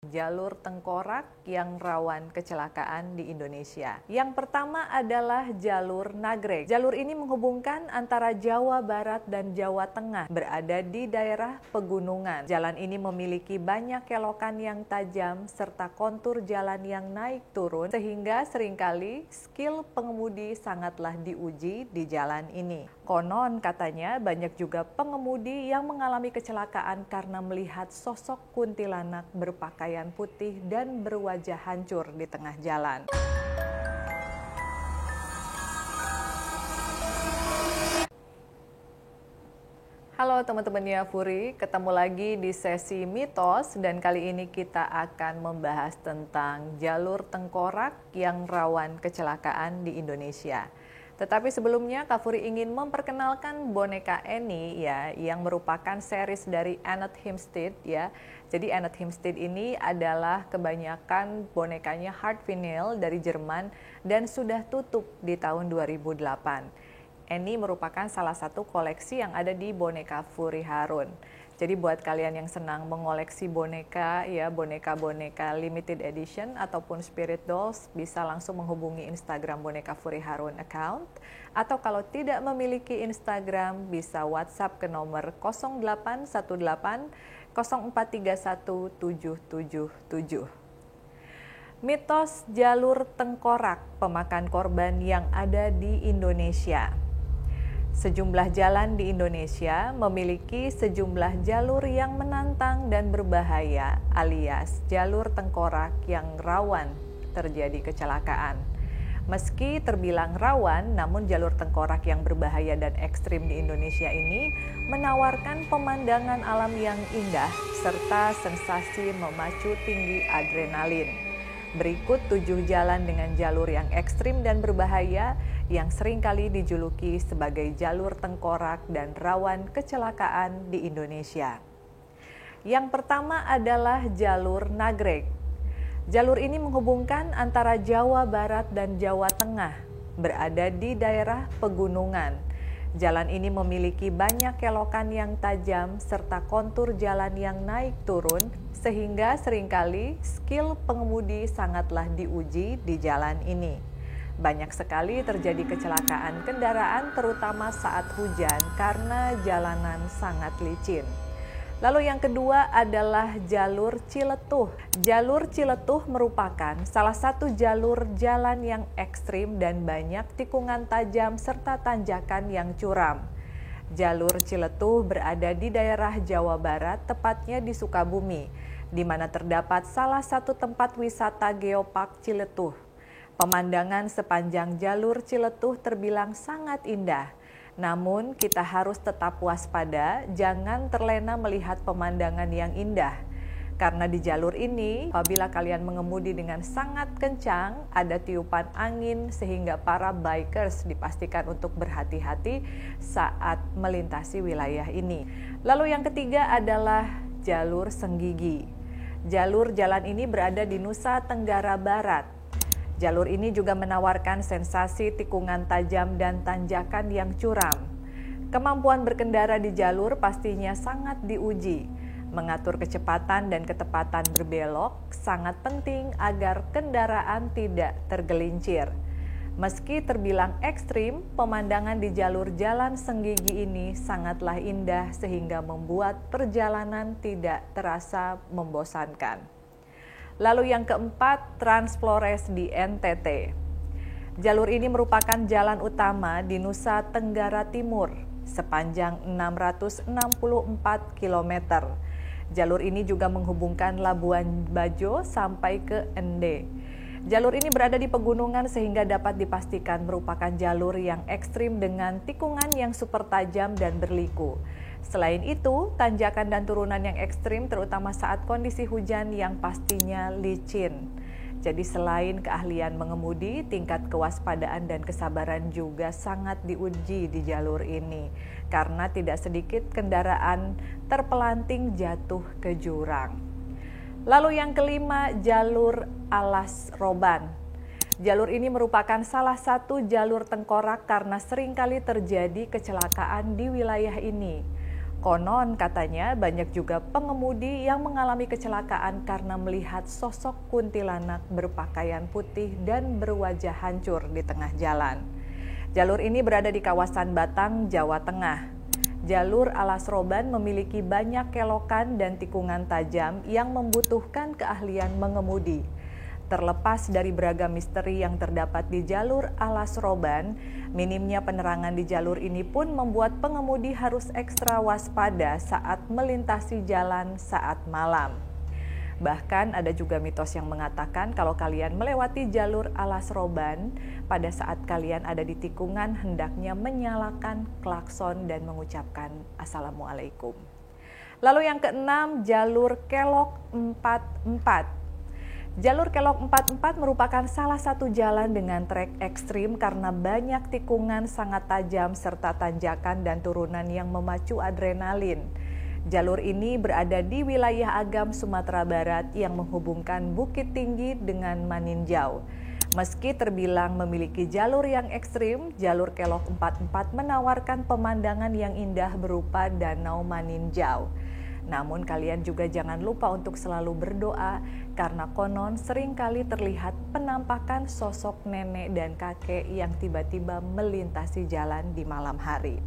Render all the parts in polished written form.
Jalur tengkorak yang rawan kecelakaan di Indonesia. Yang pertama adalah jalur Nagreg. Jalur ini menghubungkan antara Jawa Barat dan Jawa Tengah, berada di daerah pegunungan. Jalan ini memiliki banyak kelokan yang tajam serta kontur jalan yang naik turun, sehingga seringkali skill pengemudi sangatlah diuji di jalan ini. Konon katanya banyak juga pengemudi yang mengalami kecelakaan karena melihat sosok kuntilanak berpakaian putih dan berwajah hancur di tengah jalan. Halo teman-teman Yafuri, ketemu lagi di sesi mitos dan kali ini kita akan membahas tentang jalur tengkorak yang rawan kecelakaan di Indonesia. Tetapi sebelumnya Kak Furi ingin memperkenalkan boneka Annie ya, yang merupakan series dari Enid Hempstead ya. Jadi Enid Hempstead ini adalah kebanyakan bonekanya hard vinyl dari Jerman dan sudah tutup di tahun 2008. Annie merupakan salah satu koleksi yang ada di Boneka Furi Harun. Jadi buat kalian yang senang mengoleksi boneka ya, boneka-boneka limited edition ataupun spirit dolls, bisa langsung menghubungi Instagram Boneka Furi Harun account. Atau kalau tidak memiliki Instagram, bisa WhatsApp ke nomor 0818 0431 777. Mitos jalur tengkorak pemakan korban yang ada di Indonesia. Sejumlah jalan di Indonesia memiliki sejumlah jalur yang menantang dan berbahaya, alias jalur tengkorak yang rawan terjadi kecelakaan. Meski terbilang rawan, namun jalur tengkorak yang berbahaya dan ekstrim di Indonesia ini menawarkan pemandangan alam yang indah serta sensasi memacu tinggi adrenalin. Berikut 7 jalan dengan jalur yang ekstrim dan berbahaya yang seringkali dijuluki sebagai jalur tengkorak dan rawan kecelakaan di Indonesia. Yang pertama adalah jalur Nagreg. Jalur ini menghubungkan antara Jawa Barat dan Jawa Tengah, berada di daerah pegunungan. Jalan ini memiliki banyak kelokan yang tajam serta kontur jalan yang naik turun, sehingga seringkali skill pengemudi sangatlah diuji di jalan ini. Banyak sekali terjadi kecelakaan kendaraan terutama saat hujan karena jalanan sangat licin. Lalu yang kedua adalah jalur Ciletuh. Jalur Ciletuh merupakan salah satu jalur jalan yang ekstrim dan banyak tikungan tajam serta tanjakan yang curam. Jalur Ciletuh berada di daerah Jawa Barat, tepatnya di Sukabumi, di mana terdapat salah satu tempat wisata Geopark Ciletuh. Pemandangan sepanjang jalur Ciletuh terbilang sangat indah. Namun kita harus tetap waspada, jangan terlena melihat pemandangan yang indah. Karena di jalur ini, apabila kalian mengemudi dengan sangat kencang, ada tiupan angin sehingga para bikers dipastikan untuk berhati-hati saat melintasi wilayah ini. Lalu yang ketiga adalah jalur Senggigi. Jalur jalan ini berada di Nusa Tenggara Barat. Jalur ini juga menawarkan sensasi tikungan tajam dan tanjakan yang curam. Kemampuan berkendara di jalur pastinya sangat diuji. Mengatur kecepatan dan ketepatan berbelok sangat penting agar kendaraan tidak tergelincir. Meski terbilang ekstrim, pemandangan di jalur jalan Senggigi ini sangatlah indah sehingga membuat perjalanan tidak terasa membosankan. Lalu yang keempat, Trans Flores di NTT. Jalur ini merupakan jalan utama di Nusa Tenggara Timur, sepanjang 664 km. Jalur ini juga menghubungkan Labuan Bajo sampai ke Ende. Jalur ini berada di pegunungan sehingga dapat dipastikan merupakan jalur yang ekstrim dengan tikungan yang super tajam dan berliku. Selain itu, tanjakan dan turunan yang ekstrim terutama saat kondisi hujan yang pastinya licin. Jadi selain keahlian mengemudi, tingkat kewaspadaan dan kesabaran juga sangat diuji di jalur ini. Karena tidak sedikit kendaraan terpelanting jatuh ke jurang. Lalu yang kelima, jalur Alas Roban. Jalur ini merupakan salah satu jalur tengkorak karena seringkali terjadi kecelakaan di wilayah ini. Konon katanya banyak juga pengemudi yang mengalami kecelakaan karena melihat sosok kuntilanak berpakaian putih dan berwajah hancur di tengah jalan. Jalur ini berada di kawasan Batang, Jawa Tengah. Jalur Alas Roban memiliki banyak kelokan dan tikungan tajam yang membutuhkan keahlian mengemudi. Terlepas dari beragam misteri yang terdapat di jalur Alas Roban, minimnya penerangan di jalur ini pun membuat pengemudi harus ekstra waspada saat melintasi jalan saat malam. Bahkan ada juga mitos yang mengatakan kalau kalian melewati jalur Alas Roban, pada saat kalian ada di tikungan hendaknya menyalakan klakson dan mengucapkan Assalamualaikum. Lalu yang keenam, jalur Kelok 44. Jalur Kelok 44 merupakan salah satu jalan dengan trek ekstrim karena banyak tikungan sangat tajam serta tanjakan dan turunan yang memacu adrenalin. Jalur ini berada di wilayah Agam, Sumatera Barat yang menghubungkan Bukit Tinggi dengan Maninjau. Meski terbilang memiliki jalur yang ekstrim, jalur Kelok 44 menawarkan pemandangan yang indah berupa Danau Maninjau. Namun kalian juga jangan lupa untuk selalu berdoa karena konon seringkali terlihat penampakan sosok nenek dan kakek yang tiba-tiba melintasi jalan di malam hari.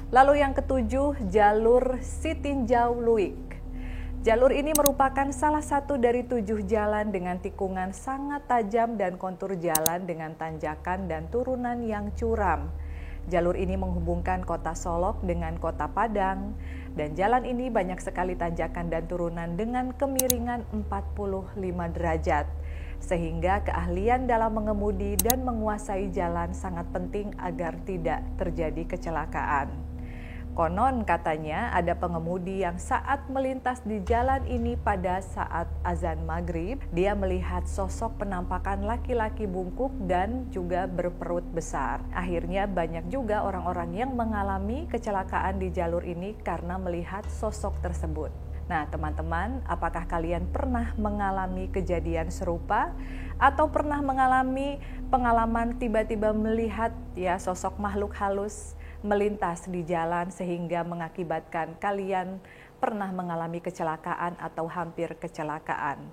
Lalu yang ketujuh, jalur Sitinjau Luik. Jalur ini merupakan salah satu dari 7 jalan dengan tikungan sangat tajam dan kontur jalan dengan tanjakan dan turunan yang curam. Jalur ini menghubungkan kota Solok dengan kota Padang, dan jalan ini banyak sekali tanjakan dan turunan dengan kemiringan 45 derajat, sehingga keahlian dalam mengemudi dan menguasai jalan sangat penting agar tidak terjadi kecelakaan. Konon katanya ada pengemudi yang saat melintas di jalan ini pada saat azan maghrib, dia melihat sosok penampakan laki-laki bungkuk dan juga berperut besar. Akhirnya banyak juga orang-orang yang mengalami kecelakaan di jalur ini karena melihat sosok tersebut. Nah teman-teman, apakah kalian pernah mengalami kejadian serupa atau pernah mengalami pengalaman tiba-tiba melihat sosok makhluk halus melintas di jalan sehingga mengakibatkan kalian pernah mengalami kecelakaan atau hampir kecelakaan?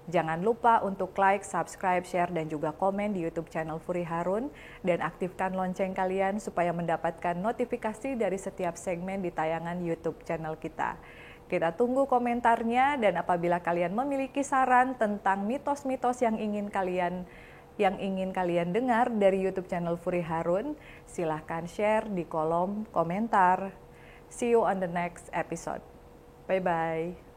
Jangan lupa untuk like, subscribe, share, dan juga komen di YouTube channel Furi Harun dan aktifkan lonceng kalian supaya mendapatkan notifikasi dari setiap segmen di tayangan YouTube channel kita. Kita tunggu komentarnya dan apabila kalian memiliki saran tentang mitos-mitos yang ingin kalian dengar dari YouTube channel Furi Harun, silahkan share di kolom komentar. See you on the next episode. Bye-bye.